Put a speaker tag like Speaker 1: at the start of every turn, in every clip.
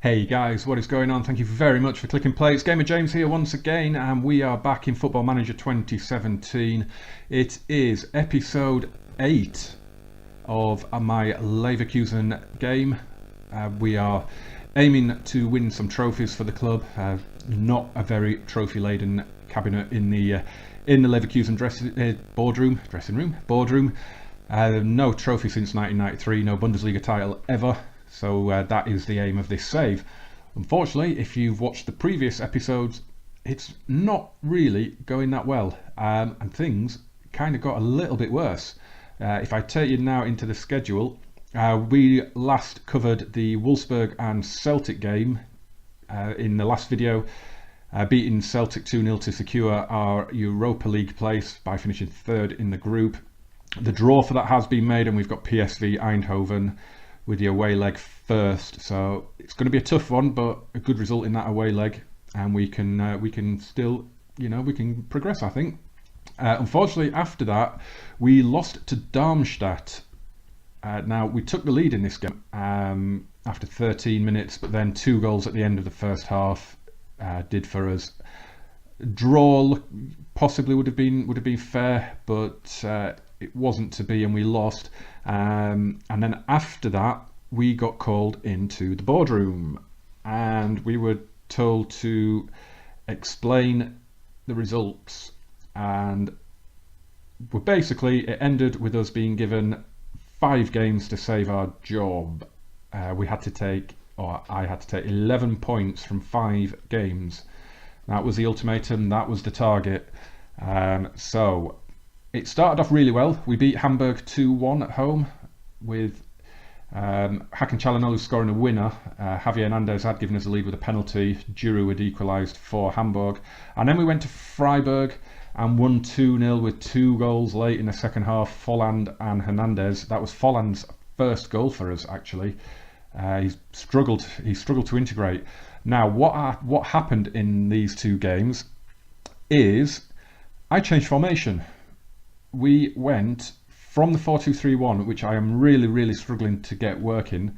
Speaker 1: Hey guys, what is going on? Thank you very much for clicking play. It's Gamer James here once again, and we are back in Football Manager 2017. It is episode 8 of my Leverkusen game. We are aiming to win some trophies for the club. Not a very trophy-laden cabinet in the Leverkusen boardroom. No trophy since 1993, no Bundesliga title ever. So that is the aim of this save. Unfortunately, if you've watched the previous episodes, it's not really going that well, and things kind of got a little bit worse. If I take you now into the schedule, we last covered the Wolfsburg and Celtic game in the last video, beating Celtic 2-0 to secure our Europa League place by finishing third in the group. The draw for that has been made, and we've got PSV Eindhoven with the away leg first, so it's going to be a tough one, but a good result in that away leg, and we can still, we can progress, I think. Unfortunately, after that, we lost to Darmstadt. Now, we took the lead in this game after 13 minutes, but then 2 goals at the end of the first half did for us. Draw possibly would have been fair, but it wasn't to be, and we lost. And then after that, we got called into the boardroom, and we were told to explain the results. And basically, it ended with us being given 5 games to save our job. I had to take 11 points from 5 games. That was the ultimatum. That was the target. So it started off really well. We beat Hamburg 2-1 at home with Hakan Çalhanoğlu scoring a winner. Javier Hernandez had given us a lead with a penalty. Giroud had equalised for Hamburg. And then we went to Freiburg and won 2-0 with 2 goals late in the second half, Folland and Hernandez. That was Folland's first goal for us, actually. He struggled to integrate. Now, what happened in these 2 games is I changed formation. We went from the 4-2-3-1, which I am really struggling to get working.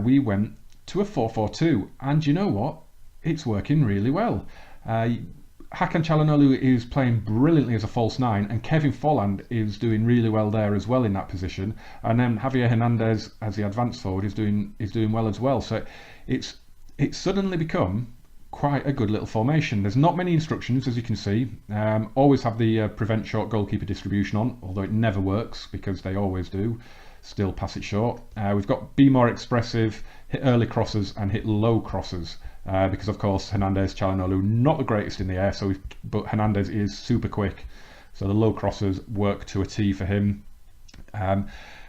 Speaker 1: We went to a 4-4-2, and you know what? It's working really well. Hakan Çalhanoğlu is playing brilliantly as a false 9, and Kevin Folland is doing really well there as well in that position. And then Javier Hernandez as the advanced forward is doing well as well. So it's suddenly become quite a good little formation. There's not many instructions, as you can see. Always have the prevent short goalkeeper distribution on, although it never works because they always do. Still pass it short. We've got be more expressive, hit early crosses and hit low crosses. Because of course Hernandez, Çalhanoğlu, not the greatest in the air, but Hernandez is super quick, so the low crosses work to a T for him.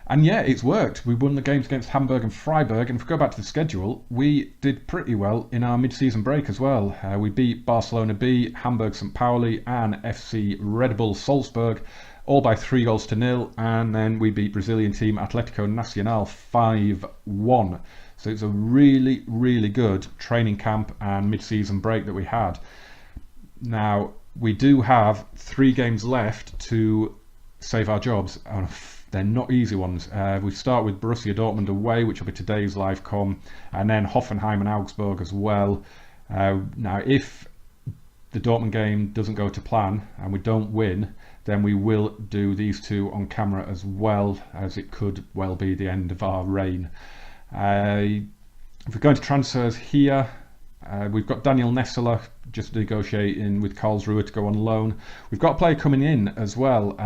Speaker 1: And yeah, it's worked. We won the games against Hamburg and Freiburg, and if we go back to the schedule, we did pretty well in our mid-season break as well. We beat Barcelona B, Hamburg St. Pauli and FC Red Bull Salzburg, all by 3-0, and then we beat Brazilian team Atlético Nacional 5-1. So it's a really good training camp and mid-season break that we had. Now, we do have 3 games left to save our jobs. They're not easy ones. We start with Borussia Dortmund away, which will be today's live com, and then Hoffenheim and Augsburg as well. Now, if the Dortmund game doesn't go to plan and we don't win, then we will do these 2 on camera as well, as it could well be the end of our reign. If we're going to transfers here, we've got Daniel Nessler just negotiating with Karlsruhe to go on loan. We've got a player coming in as well.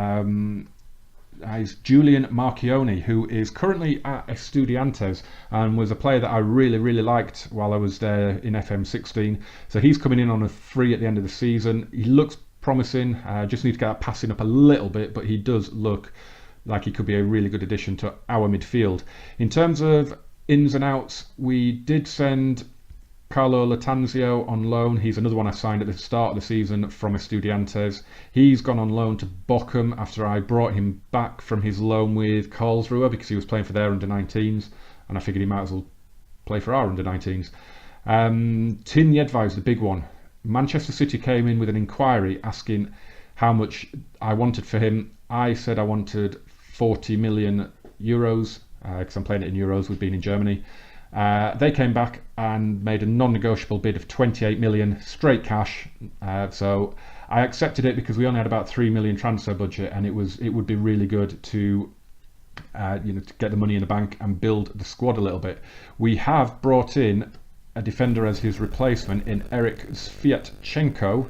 Speaker 1: Is Julian Marchioni, who is currently at Estudiantes and was a player that I really liked while I was there in FM16. So he's coming in on a free at the end of the season. He looks promising. Just need to get that passing up a little bit, but he does look like he could be a really good addition to our midfield. In terms of ins and outs, we did send Carlo Latanzio on loan. He's another one I signed at the start of the season from Estudiantes. He's gone on loan to Bochum after I brought him back from his loan with Karlsruhe because he was playing for their under-19s, and I figured he might as well play for our under-19s. Tin Jedvaj is the big one. Manchester City came in with an inquiry asking how much I wanted for him. I said I wanted 40 million euros because I'm playing it in euros with being in Germany. They came back and made a non-negotiable bid of 28 million straight cash. So I accepted it because we only had about 3 million transfer budget, and it would be really good to to get the money in the bank and build the squad a little bit. We have brought in a defender as his replacement in Eric Sviatchenko.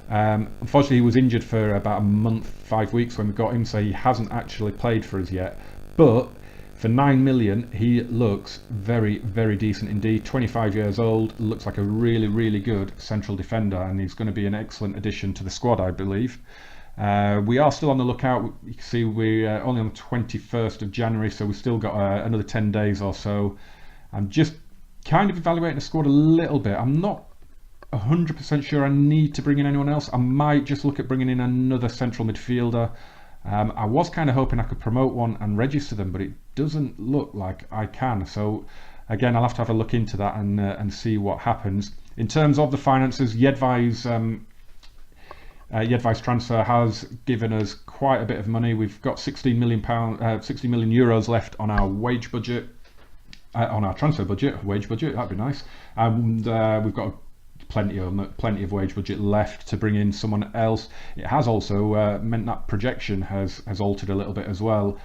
Speaker 1: Unfortunately, he was injured for about a month, 5 weeks when we got him, so he hasn't actually played for us yet. But for 9 million, he looks very, very decent indeed. 25 years old, looks like a really, really good central defender, and he's going to be an excellent addition to the squad, I believe. We are still on the lookout. You can see we're only on the 21st of January, so we've still got another 10 days or so. I'm just kind of evaluating the squad a little bit. I'm not 100% sure I need to bring in anyone else. I might just look at bringing in another central midfielder. I was kind of hoping I could promote one and register them, but it doesn't look like I can. So again, I'll have to have a look into that and see what happens. In terms of the finances, Jedvaj's transfer has given us quite a bit of money. We've got 60 million euros left on our wage budget, on our transfer budget, wage budget. That'd be nice. And we've got plenty of wage budget left to bring in someone else. It has also meant that projection has altered a little bit as well.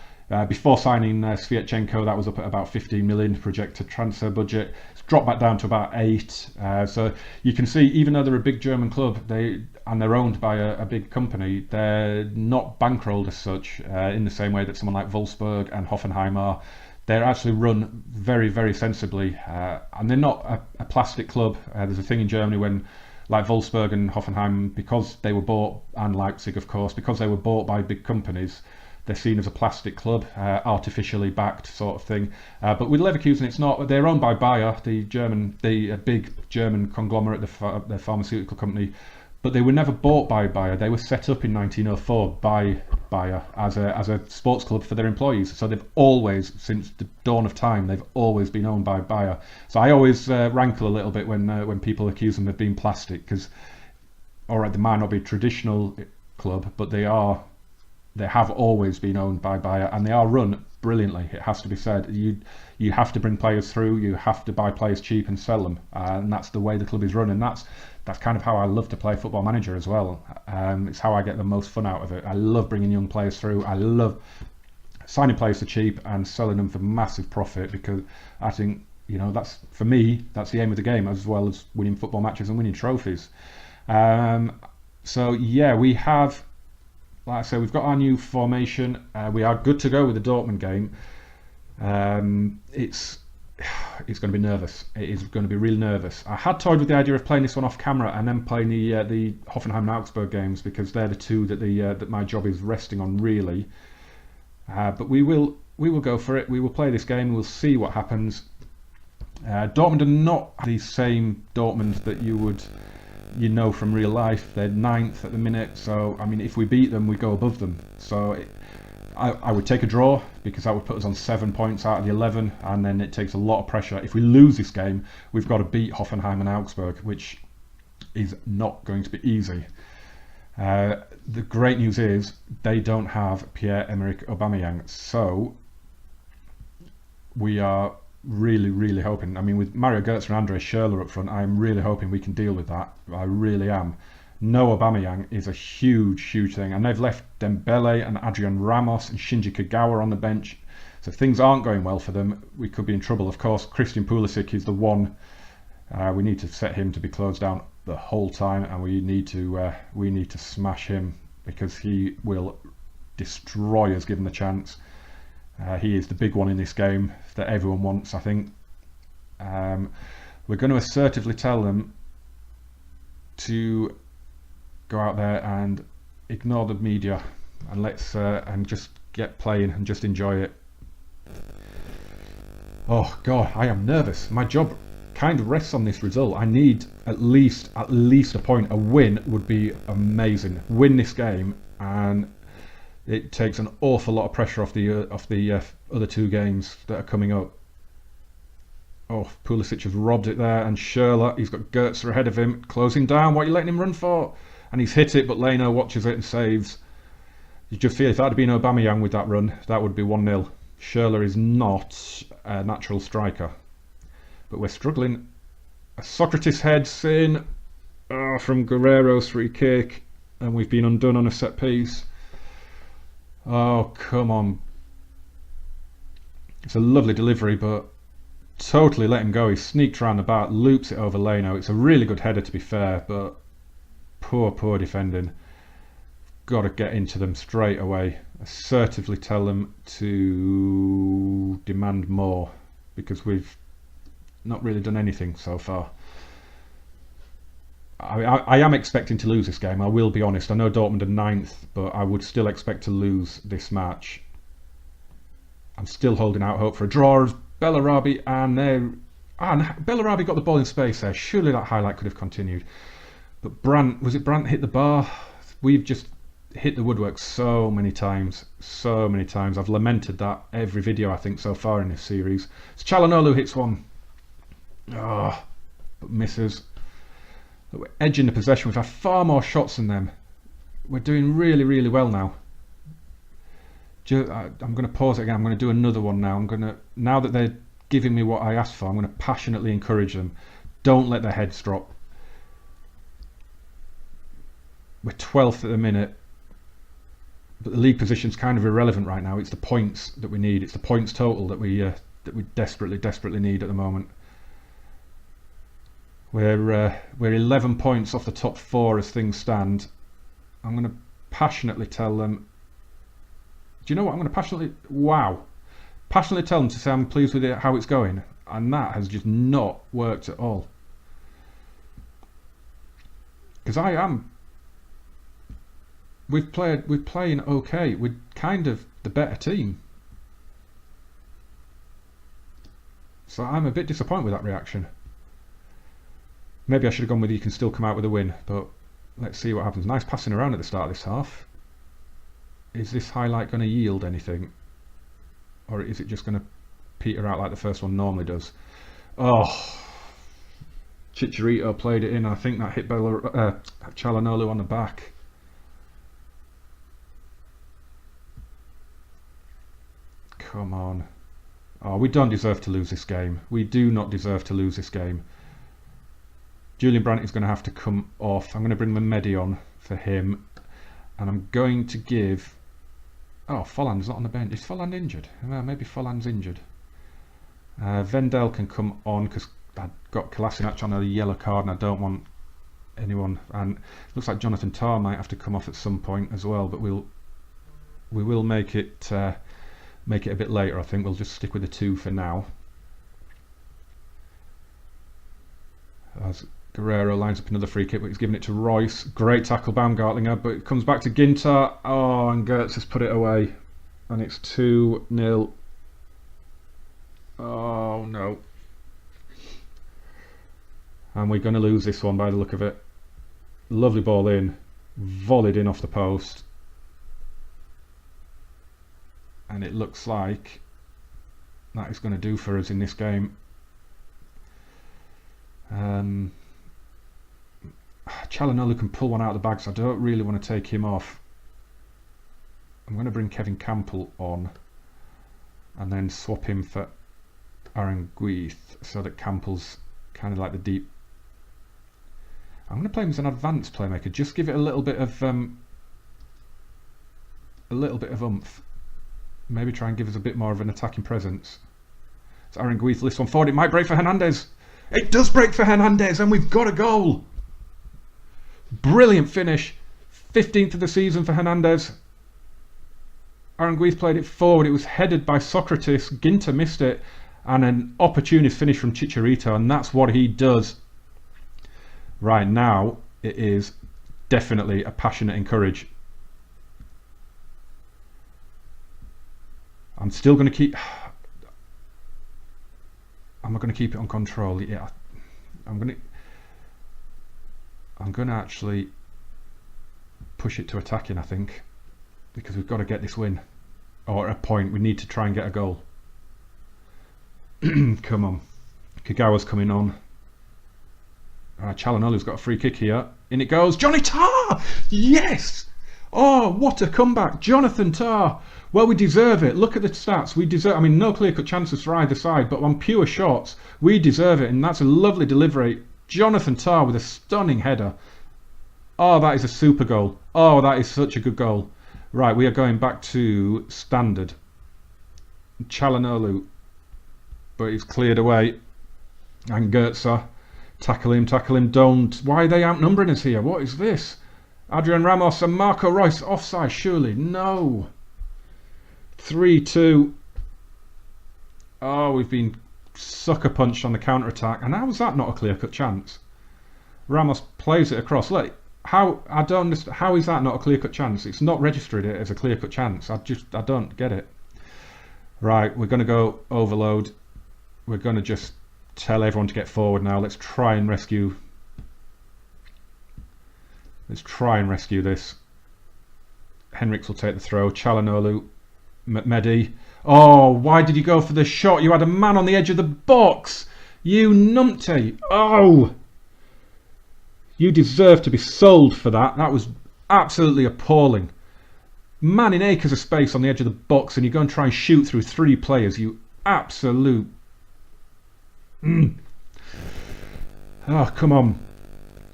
Speaker 1: Before signing Sviatchenko, that was up at about 15 million projected transfer budget. It's dropped back down to about 8. So you can see, even though they're a big German club, they're owned by a big company, they're not bankrolled as such in the same way that someone like Wolfsburg and Hoffenheim are. They're actually run very, very sensibly, and they're not a plastic club. There's a thing in Germany when, like Wolfsburg and Hoffenheim, because they were bought, and Leipzig of course, because they were bought by big companies, they're seen as a plastic club, artificially backed sort of thing. But with Leverkusen, it's not. They're owned by Bayer, the big German conglomerate, the pharmaceutical company. But they were never bought by Bayer. They were set up in 1904 by Bayer as a sports club for their employees. So they've always, since the dawn of time, they've always been owned by Bayer. So I always rankle a little bit when people accuse them of being plastic, because, all right, they might not be a traditional club, but they have always been owned by Bayer, and they are run brilliantly. It has to be said. You have to bring players through. You have to buy players cheap and sell them, and that's the way the club is run. And that's kind of how I love to play Football Manager as well. It's how I get the most fun out of it. I love bringing young players through. I love signing players for cheap and selling them for massive profit, because I think, that's, for me, that's the aim of the game, as well as winning football matches and winning trophies. So yeah, we have, like I said, we've got our new formation. We are good to go with the Dortmund game. It's going to be nervous. It is going to be real nervous. I had toyed with the idea of playing this one off camera and then playing the Hoffenheim and Augsburg games, because they're the two that my job is resting on, really. But we will go for it. We will play this game. We'll see what happens. Dortmund are not the same Dortmund that you know from real life. They're 9th at the minute, so I mean, if we beat them, we go above them. So I would take a draw, because that would put us on 7 points out of the 11, and then it takes a lot of pressure. If we lose this game, we've got to beat Hoffenheim and Augsburg, which is not going to be easy. The great news is they don't have Pierre-Emerick Aubameyang, so we are really, really hoping. I mean, with Mario Götze and Andre Schürrle up front, I'm really hoping we can deal with that. I really am. No Aubameyang is a huge, huge thing, and they've left Dembele and Adrian Ramos and Shinji Kagawa on the bench. So if things aren't going well for them, we could be in trouble. Of course, Christian Pulisic is the one. We need to set him to be closed down the whole time, and we need to smash him, because he will destroy us given the chance. He is the big one in this game that everyone wants, I think. We're going to assertively tell them to go out there and ignore the media, and let's and just get playing and just enjoy it. Oh god, I am nervous. My job kind of rests on this result. I need at least a point. A win would be amazing. Win this game, and it takes an awful lot of pressure off the other two games that are coming up. Oh, Pulisic has robbed it there, and Schürrle, he's got Götze ahead of him, closing down. What are you letting him run for? And he's hit it, but Leno watches it and saves. You just feel if that had been Aubameyang with that run, that would be 1-0. Schürrle is not a natural striker. but we're struggling. Socrates heads in from Guerrero's free kick, and we've been undone on a set piece. Oh, come on. It's a lovely delivery, but totally let him go. He sneaked around the back, loops it over Leno. It's a really good header, to be fair, but poor defending. Got to get into them straight away. Assertively tell them to demand more, because we've not really done anything so far. I am expecting to lose this game, I will be honest. I know Dortmund are 9th, but I would still expect to lose this match. I'm still holding out hope for a draw as Bellarabi, and Bellarabi got the ball in space there. Surely that highlight could have continued. But Brandt hit the bar? We've just hit the woodwork so many times. I've lamented that every video I think so far in this series. It's Çalhanoğlu hits one. But misses. We're edging the possession. We've had far more shots than them. We're doing really well now. I'm going to pause it again. I'm going to do another one now. Now that they're giving me what I asked for, I'm going to passionately encourage them. Don't let their heads drop. We're 12th at the minute, but the league position's kind of irrelevant right now. It's the points that we need. It's the points total that we desperately need at the moment. We're 11 points off the top 4 as things stand. I'm going to passionately tell them. Do you know what? I'm going to passionately tell them to say I'm pleased with how it's going, and that has just not worked at all. Because I am. We're playing okay. We're kind of the better team. So I'm a bit disappointed with that reaction. Maybe I should have gone with you can still come out with a win, but let's see what happens. Nice passing around at the start of this half. Is this highlight going to yield anything? Or is it just going to peter out like the first one normally does? Oh, Chicharito played it in. I think that hit Çalhanoğlu on the back. Come on. Oh, we don't deserve to lose this game. We do not deserve to lose this game. Julian Brandt is going to have to come off. I'm going to bring Mehmedi on for him. And I'm going to give... Oh, Folland's not on the bench. Is Folland injured? Well, maybe Folland's injured. Vendel can come on because I've got Kolasinac on a yellow card and I don't want anyone. And it looks like Jonathan Tah might have to come off at some point as well. But we will make it a bit later. I think we'll just stick with the 2 for now. As Guerrero lines up another free kick, but he's giving it to Royce. Great tackle, Baumgartlinger, but it comes back to Ginter. Oh, and Gertz has put it away. And it's 2-0. Oh, no. And we're going to lose this one by the look of it. Lovely ball in. Volleyed in off the post. And it looks like that is going to do for us in this game. Çalhanoğlu can pull one out of the bag, so I don't really want to take him off. I'm going to bring Kevin Campbell on and then swap him for Aranguiz so that Campbell's kind of like the deep. I'm going to play him as an advanced playmaker, just give it a little bit of oomph. Maybe try and give us a bit more of an attacking presence. It's Aranguiz, this one forward, it might break for Hernandez. It does break for Hernandez, and we've got a goal. Brilliant finish. 15th of the season for Hernandez. Aranguiz played it forward. It was headed by Socrates. Ginter missed it. And an opportunist finish from Chicharito. And that's what he does. Right now, it is definitely a passionate encourage. I'm still going to keep... Am I going to keep it on control? Yeah. I'm going to actually push it to attacking, I think, because we've got to get this win, or a point. We need to try and get a goal. Come on. Kagawa's coming on. Çalhanoğlu's got a free kick here. In it goes. Johnny Tah! Yes! Oh, what a comeback. Jonathan Tah Well, we deserve it. Look at the stats. We deserve. I mean, no clear-cut chances for either side, but on pure shots, we deserve it. And that's a lovely delivery. Jonathan Tah with a stunning header. Oh, that is a super goal. Oh, that is such a good goal. Right, we are going back to standard. Çalhanoğlu, but he's cleared away. And Goetze, tackle him, don't. Why are they outnumbering us here? What is this? Adrian Ramos and Marco Reus offside, surely. No. 3-2. Oh, we've been sucker punched on the counter attack. And how was that not a clear-cut chance? Ramos plays it across. Look, how I don't understand. How is that not a clear-cut chance? It's not registered it as a clear-cut chance. I don't get it. Right, we're going to go overload. We're going to just tell everyone to get forward now. Let's try and rescue. Let's try and rescue this. Henriks will take the throw. Çalhanoğlu, Mehdi. Oh, why did you go for the shot? You had a man on the edge of the box. You numpty. Oh, you deserve to be sold for that. That was absolutely appalling. Man in acres of space on the edge of the box, and you go and try and shoot through 3 players. You absolute. Oh, come on.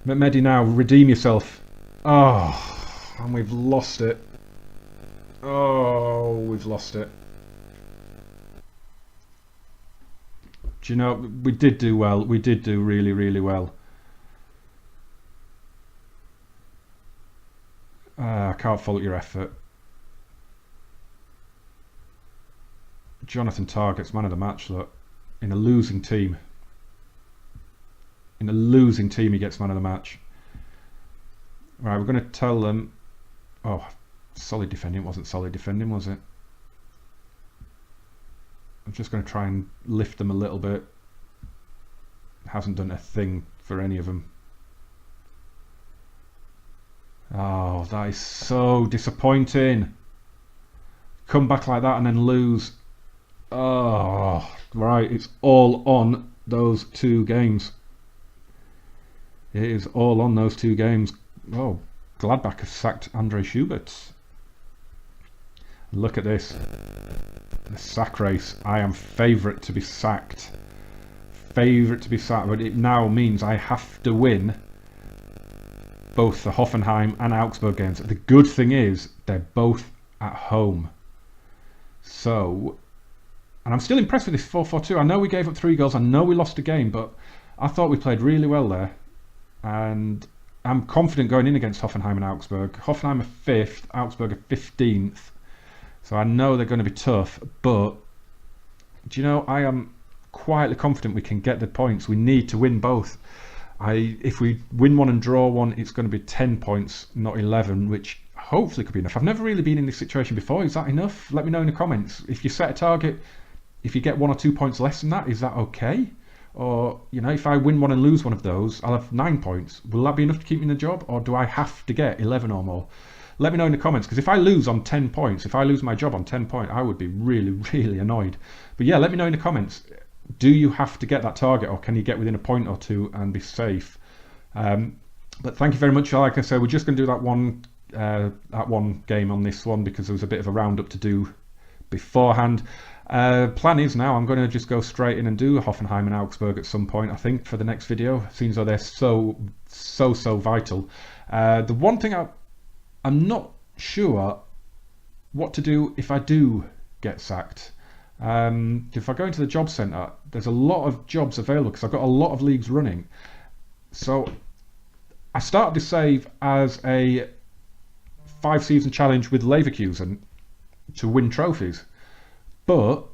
Speaker 1: Mehdi now, redeem yourself. Oh, and we've lost it. Oh, we've lost it. Do you know, we did do well. We did do really, really well. I can't fault your effort. Jonathan Tah gets man of the match, look. In a losing team. In a losing team, he gets man of the match. Right, we're going to tell them. Oh, solid defending. It wasn't solid defending, was it? I'm just going to try and lift them a little bit. Hasn't done a thing for any of them. Oh, that is so disappointing. Come back like that and then lose. Oh, right. It's all on those 2 games. It is all on those 2 games. Oh, Gladbach has sacked Andre Schubert. Look at this. The sack race. I am favourite to be sacked. Favourite to be sacked. But it now means I have to win both the Hoffenheim and Augsburg games. The good thing is they're both at home. So, and I'm still impressed with this 4-4-2. I know we gave up 3 goals. I know we lost a game, but I thought we played really well there. And I'm confident going in against Hoffenheim and Augsburg. Hoffenheim are 5th, Augsburg are 15th. So I know they're going to be tough, but do you know, I am quietly confident we can get the points. We need to win both. If we win one and draw one, it's going to be 10 points, not 11, which hopefully could be enough. I've never really been in this situation before. Is that enough? Let me know in the comments. If you set a target, if you get 1 or 2 points less than that, is that okay? Or, you know, if I win one and lose one of those, I'll have 9 points. Will that be enough to keep me in the job? Or do I have to get 11 or more? Let me know in the comments, because if I lose on 10 points, if I lose my job on 10 points, I would be really, really annoyed. But yeah, let me know in the comments. Do you have to get that target, or can you get within a point or 2 and be safe? But thank you very much. Like I said, we're just going to do that one game on this one, because there was a bit of a roundup to do beforehand. Plan is now I'm going to just go straight in and do Hoffenheim and Augsburg at some point, I think, for the next video. Seems though they're so vital. The one thing I'm not sure what to do if I do get sacked. If I go into the job centre, there's a lot of jobs available because I've got a lot of leagues running. So I started this save as a 5-season challenge with Leverkusen to win trophies, but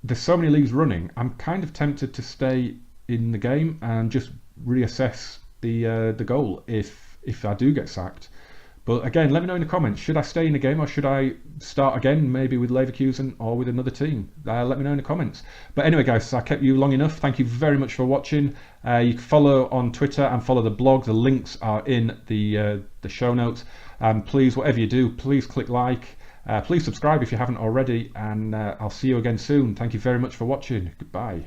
Speaker 1: there's so many leagues running, I'm kind of tempted to stay in the game and just reassess the goal if I do get sacked. But again, let me know in the comments, should I stay in the game or should I start again, maybe with Leverkusen or with another team? Let me know in the comments. But anyway guys, I kept you long enough. Thank you very much for watching. You can follow on Twitter and follow the blog. The links are in the show notes. Please, whatever you do, please click like. Please subscribe if you haven't already, and I'll see you again soon. Thank you very much for watching. Goodbye.